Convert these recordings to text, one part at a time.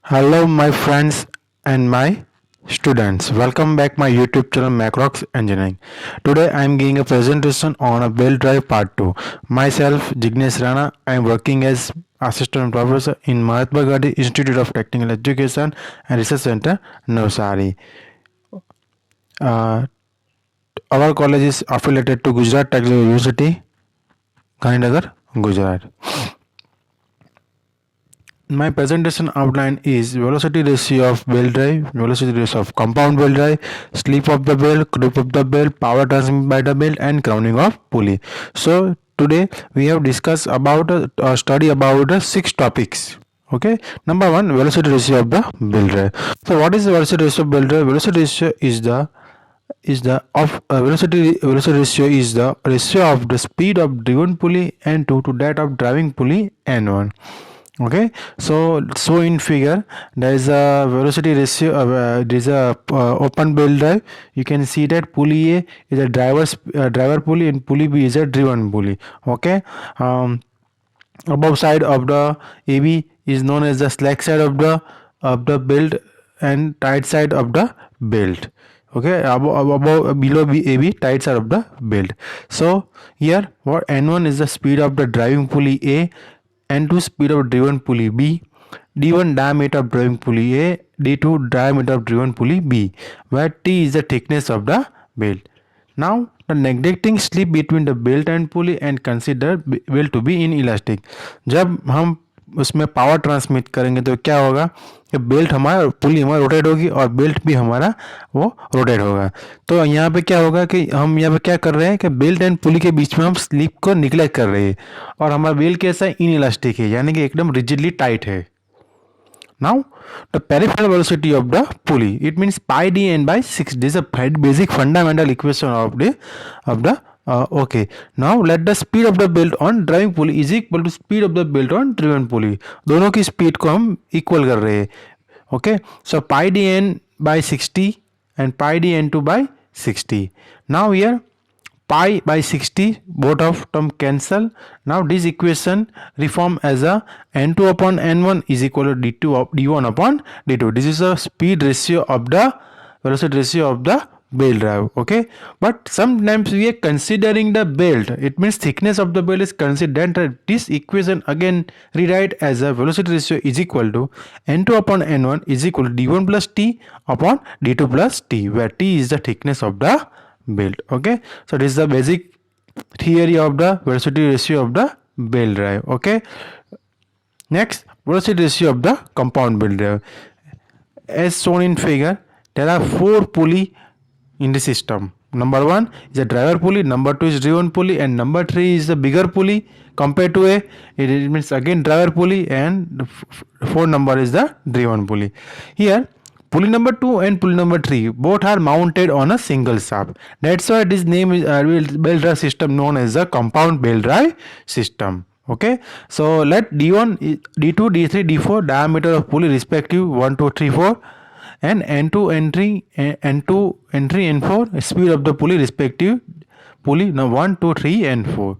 Hello, my friends and my students. Welcome back my YouTube channel Macrox Engineering. Today I am giving a presentation on a belt drive part 2. Myself Jignesh Rana. I am working as assistant professor in Mahatma Gandhi Institute of Technical Education and Research Center, Navsari. Uh, our college is affiliated to Gujarat Technical University, Gandhinagar, Gujarat. My presentation outline is velocity ratio of belt drive, velocity ratio of compound belt drive, slip of the belt, creep of the belt, power transmitted by the belt, and crowning of pulley. So today we have discussed about a study about 6 topics. Okay, number one, velocity ratio of the belt drive. So what is the velocity ratio of belt drive? Velocity ratio is the of velocity ratio is the ratio of the speed of driven pulley N2 to that of driving pulley N1. Okay, so in figure there is a velocity ratio there is a open belt drive. You can see that pulley A is a driver pulley and pulley B is a driven pulley. Okay, above side of the AB is known as the slack side of the belt and tight side of the belt. Okay, above below AB tight side of the belt. So here what N1 is the speed of the driving pulley A, N2 speed of driven pulley B, D1 diameter of driving pulley A, D2 diameter of driven pulley B, where T is the thickness of the belt. Now the neglecting slip between the belt and pulley and consider belt to be inelastic. जब हम उसमें power transmit करेंगे तो क्या होगा कि belt हमारा पुली हमारा रोटेट होगी और बेल्ट भी हमारा वो रोटेट होगा. तो यहाँ पे क्या होगा कि हम यहाँ पे क्या कर रहे हैं कि बेल्ट एंड पुली के बीच में हम स्लिप को निगलेक्ट कर रहे हैं और हमारा बेल्ट कैसा है, इनइलास्टिक है, यानी कि एकदम रिजिडली टाइट है. Now, the peripheral velocity of the pulley, it means pi d n by 6. This is a basic fundamental equation of the okay. Now let the speed of the belt on driving pulley is equal to speed of the belt on driven pulley. दोनों की speed को हम equal कर रहे हैं. Okay, so pi d n by 60 and pi d n2 by 60. Now here pi by 60 both of term cancel. Now this equation reform as a n2 upon n1 is equal to d2 of d1 upon d2. This is a speed ratio of the velocity ratio of the belt drive. Okay, but sometimes we are considering the belt, it means thickness of the belt is considered. This equation again rewrite as a velocity ratio is equal to n2 upon n1 is equal to d1 plus t upon d2 plus t, where t is the thickness of the belt. Okay, so this is the basic theory of the velocity ratio of the belt drive. Okay, next, velocity ratio of the compound belt drive. As shown in figure, there are 4 pulley in the system. Number 1 is a driver pulley, number 2 is driven pulley, and number 3 is the bigger pulley compared to A. It means again driver pulley, and the 4 number is the driven pulley. Here pulley number 2 and pulley number 3 both are mounted on a single shaft. That's why this name is belt drive system known as the compound belt drive system. Okay, so let d1, d2, d3, d4 diameter of pulley respective 1, 2, 3, 4, and n2, n3, n2, n3, n4 speed of the pulley respective pulley now 1, 2, 3, and 4.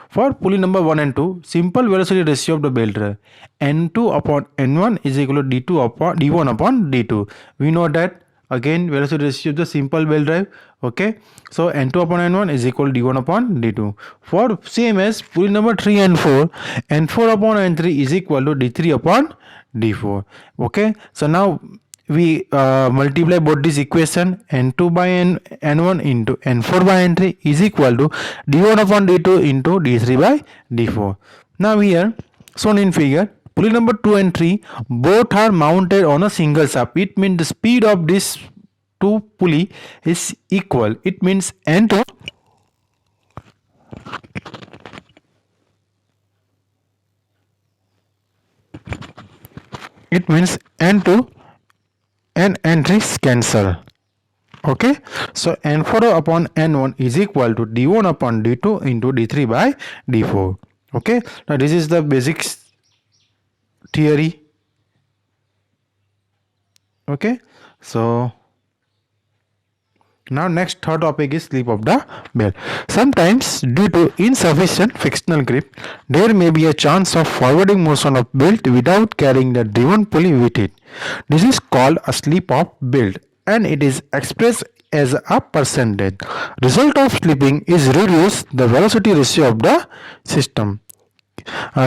For pulley number 1 and 2, simple velocity ratio of the belt drive n2 upon n1 is equal to d2 upon d1 upon d2. We know that again velocity ratio of the simple belt drive. Okay, so n2 upon n1 is equal to d1 upon d2. For same as pulley number 3 and 4, n4 upon n3 is equal to d3 upon d4. Okay, so now we multiply both this equation, n2 by n1 into n4 by n3 is equal to d1 upon d2 into d3 by d4. Now here shown in figure, pulley number 2 and 3 both are mounted on a single shaft. It means the speed of this two pulley is equal. It means n2 it means n2 and n3 cancel. Okay, so n4 upon n1 is equal to d1 upon d2 into d3 by d4. Okay, now this is the basics theory. Okay, so Now next third topic is sleep of the belt. Sometimes due to insufficient frictional grip, there may be a chance of forwarding motion of belt without carrying the driven pulley with it. This is called a slip of belt and it is expressed as a percentage. Result of slipping is reduce the velocity ratio of the system.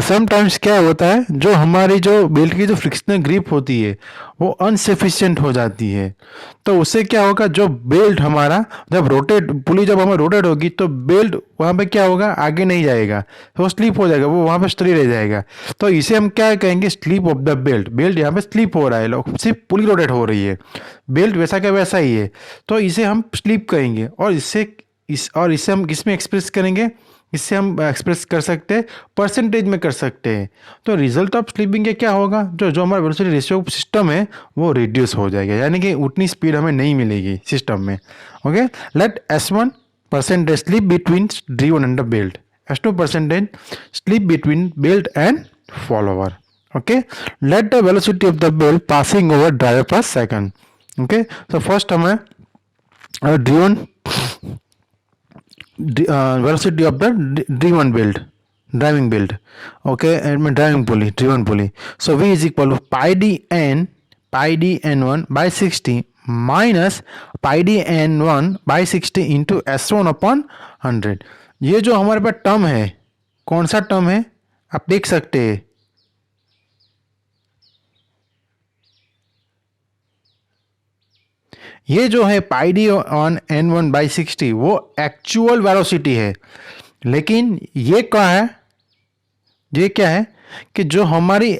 Sometimes क्या होता है, जो हमारी जो belt की जो frictional grip होती है वो अनसफिशिएंट हो जाती है, तो उससे क्या होगा, जो बेल्ट हमारा जब रोटेट पुली जब हमें रोटेट होगी तो बेल्ट वहाँ पे क्या होगा, आगे नहीं जाएगा, तो वो स्लिप हो जाएगा, वो वहाँ पे स्ट्री रह जाएगा। तो इसे हम क्या कहेंगे, slip of the belt. Belt यहाँ पे स्लिप हो रहा है, सिर्फ पुली रोटेट हो रही है, बेल्ट वैसा का वैसा ही है, तो इसे हम स्लिप कहेंगे। और इससे हम किस में एक्सप्रेस करेंगे, इससे हम एक्सप्रेस कर सकते हैं, परसेंटेज में कर सकते हैं। तो रिजल्ट ऑफ स्लीपिंग के क्या होगा, जो हमारा वेलोसिटी रेशियो सिस्टम है वो रिड्यूस हो जाएगा, यानी कि उतनी स्पीड हमें नहीं मिलेगी सिस्टम में। Okay, let S1 percentage slip between driven and the belt, S2 percentage slip between belt and follower. Okay, let the velocity of the belt passing over driver per second. Okay, तो first हमें driven velocity of the driven belt, driving belt, okay, and driving pulley, driven pulley. So V is equal to pi d n1 by 60 minus pi d n1 by 60 into S1 upon 100। ये जो हमारे पास term है, कौन सा term है आप देख सकते हैं, ये जो है पाई डी ऑन n1 बाई 60 वो एक्चुअल वेलोसिटी है, लेकिन ये क्या है, ये क्या है कि जो हमारी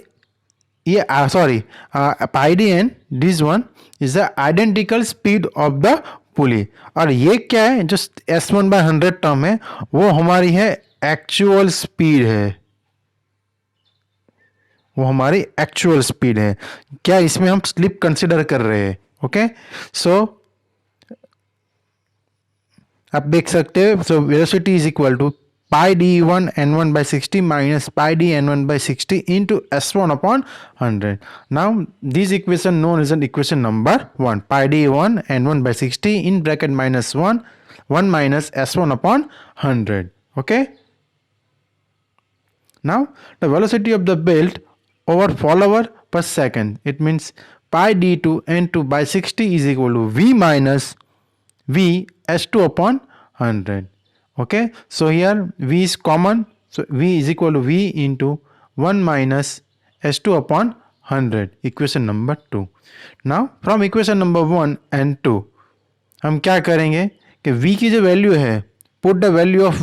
ये sorry pi D N this one is the identical speed of the pulley, और ये क्या है, जो S1 बाई 100 टर्म है वो हमारी है एक्चुअल स्पीड है, वो हमारी एक्चुअल स्पीड है। क्या इसमें हम स्लिप कंसिडर कर रहे हैं। ओके, सो आप देख सकते हैं, so velocity is equal to pi d1 n1 by 60 minus pi d n1 by 60 into S1 upon 100. Now this equation known as an equation number 1, pi d1 n1 by 60 in bracket minus 1 minus S1 upon 100. Okay, now the velocity of the belt over follower per second, it means pi d2 n2 by 60 is equal to V minus V S2 upon 100. Okay, so here V is common, so V is equal to V into 1 minus S2 upon 100, equation number 2. Now from equation number 1 and 2 हम क्या करेंगे कि V की जो value है, put the value of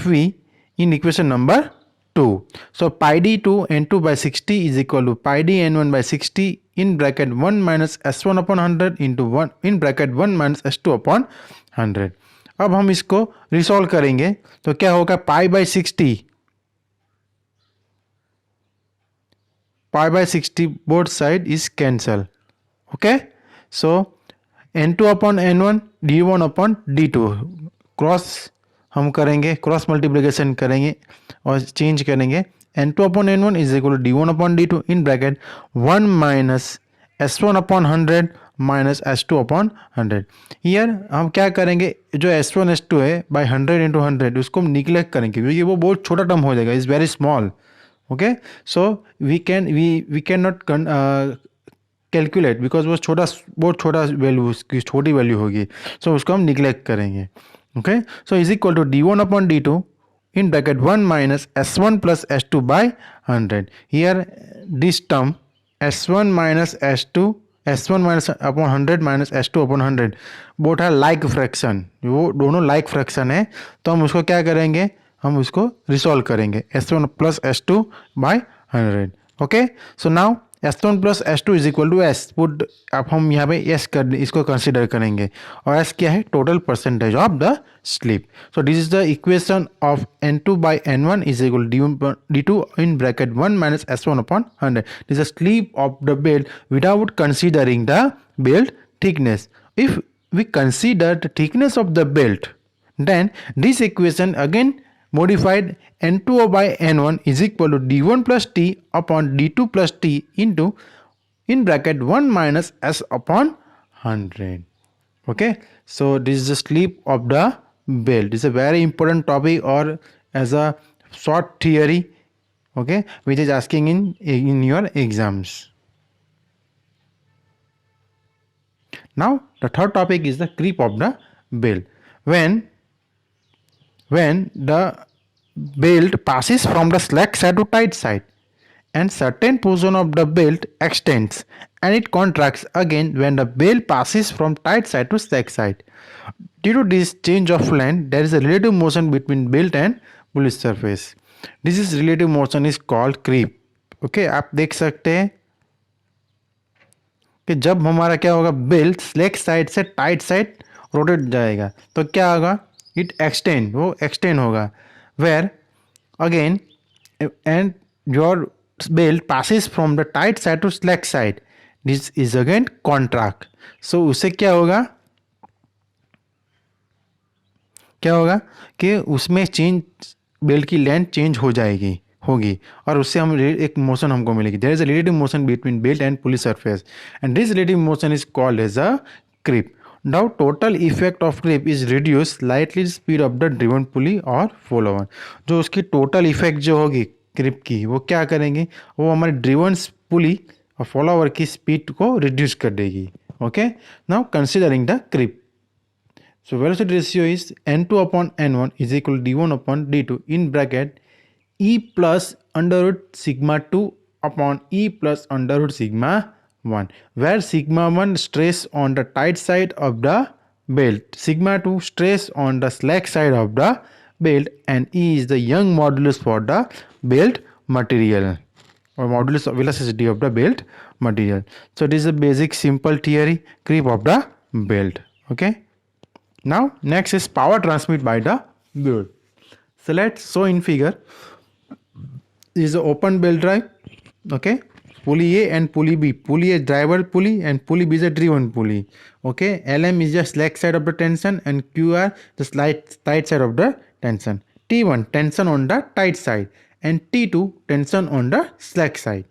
V in equation number 2. So pi d2 n2 by 60 is equal to pi d n1 by 60 in bracket 1 minus S1 upon 100 into 1 in bracket 1 minus S2 upon 100. अब हम इसको resolve करेंगे तो क्या होगा, pi by 60 both side is cancel. Okay, so n2 upon n1 d1 upon d2 cross हम करेंगे, cross multiplication करेंगे और चेंज करेंगे, n2 upon n1 is equal to d1 upon d2 in bracket 1 minus S1 upon 100 minus S2 upon 100। Here हम क्या करेंगे, जो S1 S2 है बाई 100 इंटू 100 उसको हम निगलेक्ट करेंगे क्योंकि वो बहुत छोटा टर्म हो जाएगा, is very small. Okay, so we can not calculate because वो बहुत छोटा वैल्यू, उसकी छोटी वैल्यू होगी, सो उसको हम निगलेक्ट करेंगे। Okay, so is equal to d1 upon d2 in bracket 1 minus S1 plus S2 by 100. Here this term S1 minus upon 100 minus S2 upon 100 both है लाइक फ्रैक्शन, वो दोनों लाइक फ्रैक्शन है, तो हम उसको क्या करेंगे, हम उसको रिसॉल्व करेंगे S1 plus S2 by 100. Okay, so now S1 plus S2 is equal to S put, अब हम यहाँ पे S कर इसको कंसिडर करेंगे, और S क्या है, total percentage of the slip. So this is the equation of n2 by n1 is equal d2 in bracket 1 minus S1 upon 100. This is slip of the belt without considering the belt thickness. If we consider the thickness of the belt, then this equation again modified n2 by n1 is equal to d1 plus t upon d2 plus t into in bracket 1 minus s upon 100. Okay, so this is the sleep of the belt. This is a very important topic, or as a short theory, okay, which is asking in your exams. Now the third topic is the creep of the belt. When the belt passes from the slack side to tight side, and certain portion of the belt extends and it contracts again when the belt passes from tight side to slack side. Due to this change of length, there is a relative motion between belt and pulley surface. This is relative motion is called creep. Okay, आप देख सकते हैं कि जब हमारा क्या होगा, belt slack side से टाइट साइड रोटेट जाएगा तो क्या होगा, इट एक्सटेंड, वो एक्सटेंड होगा, where again and your belt passes from the tight side to slack side, this is again contract. So उससे क्या होगा कि उसमें चेंज, बेल्ट की लेंथ चेंज हो जाएगी होगी और उससे हम एक मोशन हमको मिलेगी. There is a relative motion between belt and pulley surface and this relative motion is called as a creep. Now total effect of creep is reduce slightly speed of the driven pulley or follower. जो उसकी total effect जो होगी क्रिप की, वो क्या करेंगे, वो हमारे ड्रिवन पुली और फॉलोवर की स्पीड को रिड्यूस कर देगी. Okay, now considering the creep. So velocity ratio is n2 upon n1 is equal to d1 upon d2 in bracket e plus under root sigma 2 upon e plus under root sigma 1, where sigma 1 stress on the tight side of the belt, sigma 2 stress on the slack side of the belt, and e is the Young modulus for the belt material, or modulus of velocity of the belt material. So this is a basic simple theory, creep of the belt. Okay, now next is power transmitted by the belt. So let's show in figure. This is an open belt drive. Okay, pulley A and pulley B. Pulley A driver pulley and pulley B is a driven pulley. Okay, LM is the slack side of the tension and QR the tight side of the tension. T1 tension on the tight side and T2 tension on the slack side.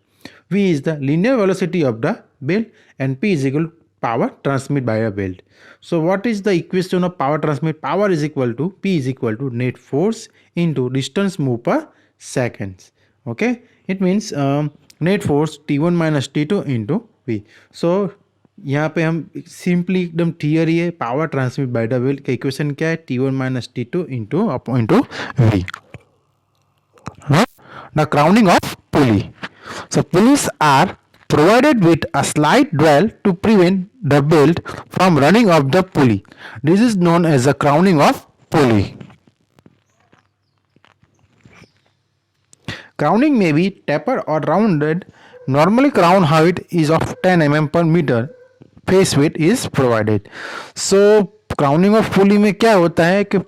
V is the linear velocity of the belt and P is equal to power transmitted by a belt. So what is the equation of power transmit? Power is equal to P is equal to net force into distance moved per seconds. Okay, it means net force T1 minus T2 into V. So यहाँ पे हम simply एकदम theory है, power transmit by the belt का equation क्या है, T1 minus T2 into V. The crowning of pulley. So pulleys are provided with a slight dwell to prevent the belt from running off the pulley. This is known as the crowning of pulley. Crowning may be taper or rounded. Normally crown height is of 10 mm per meter. Face weight is provided. So crowning of pulley में क्या होता है कि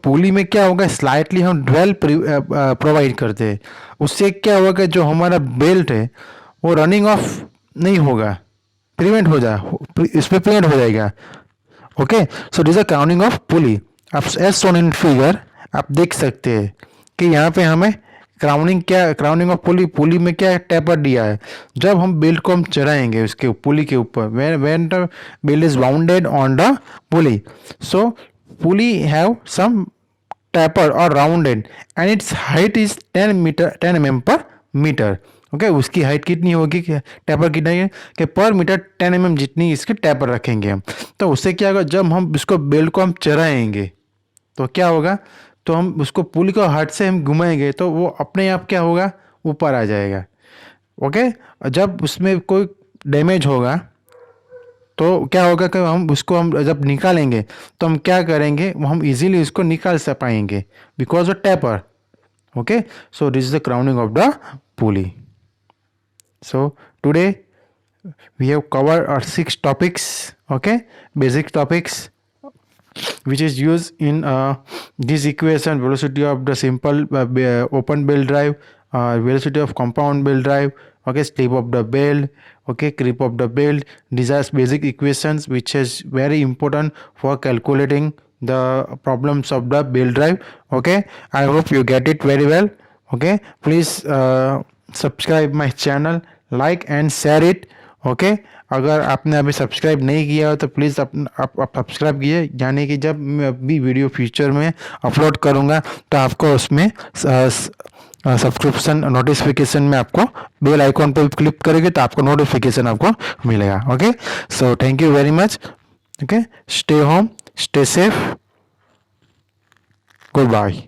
पुली में क्या होगा, slightly हम dwell provide करते हैं. उससे क्या होगा, जो हमारा बेल्ट है वो रनिंग ऑफ नहीं होगा, प्रिवेंट हो जाए, इसमें प्रिवेंट हो जाएगा. Okay, so this a crowning of pulley. आप एज शोन इन फिगर आप देख सकते हैं कि यहाँ पे हमें क्राउनिंग ऑफ पुली में क्या टेपर दिया है. जब हम बेल्ट को हम चढ़ाएंगे उसके पुली के ऊपर, when the belt is bounded on the pulley, so pulley have some taper और rounded end its height is 10 mm पर मीटर. ओके, उसकी हाइट कितनी होगी, टेपर कितना है कि पर मीटर 10 mm जितनी इसकी टेपर रखेंगे हम. तो उससे क्या होगा, जब हम इसको बेल्ट को हम चढ़ाएंगे तो क्या होगा, तो हम उसको पुली को हाथ से हम घुमाएंगे तो वो अपने आप क्या होगा, ऊपर आ जाएगा. ओके, जब उसमें कोई डैमेज होगा तो क्या होगा कि हम उसको हम जब निकालेंगे तो हम क्या करेंगे, हम इजीली उसको निकाल से पाएंगे because of taper. Okay, so this is the crowning of the pulley. So today we have covered our 6 topics, okay, basic topics which is used in this equation: velocity of the simple open belt drive, velocity of compound belt drive, okay, slip of the belt, okay, creep of the belt. These are basic equations which is very important for calculating the problems of the belt drive. Okay, I hope you get it very well. Okay, please subscribe my channel, like and share it. Okay, अगर आपने अभी subscribe नहीं किया हो तो please आप subscribe कीजिए, यानी कि जब मैं अभी वीडियो फ्यूचर में अपलोड करूँगा तो आपको उसमें सब्सक्रिप्शन नोटिफिकेशन में आपको बेल आइकॉन पे क्लिक करेंगे तो आपको नोटिफिकेशन आपको मिलेगा। Okay, so thank you very much. Okay, stay home, stay safe, good bye.